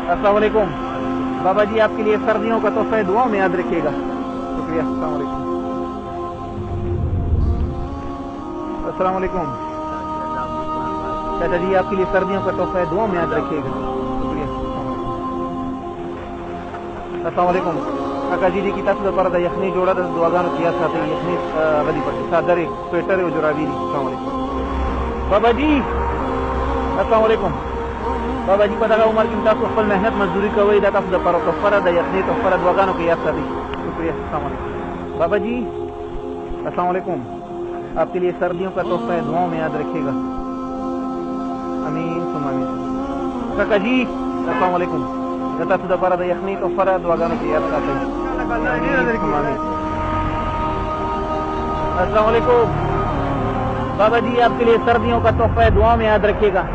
अस्सलाम वालेकुम बाबा जी, आपके लिए सर्दियों का तोहफा दुआओं में याद रखिएगा। शुक्रिया। अस्सलाम वालेकुम। अस्सलाम वालेकुम चाचा जी, आपके लिए सर्दियों का तोहफा दुआओं में याद रखिएगा। शुक्रिया। अस्सलाम वालेकुम काका जी की तस्वीर पर यखनी जोड़ा दुआगान किया साथे यखनी गली पर सादर स्वेटर और जुराबी। अस्सलाम वालेकुम बाबा जी। अस्सलाम वालेकुम बाबा जी, पता उमर की तासु खपल मेहनत मजदूरी कवई दा तासु पर तोहफा द यखनी तोहफा दुआगान किया साथे। शुक्रिया। अस्सलाम वालेकुम बाबा जी। अस्सलाम वालेकुम, आपके लिए सर्दियों का तोहफा दुआओं में याद रखिएगा। आमीन सुम आमीन। काका जी अस्सलाम वालेकुम, जता सुदा पर द यखनी तोहफा दुआगान किया साथे। आमीन सुम आमीन। अस्सलाम वालेकुम बाबा जी, आपके लिए सर्दियों का तोहफा दुआओं में याद रखिएगा।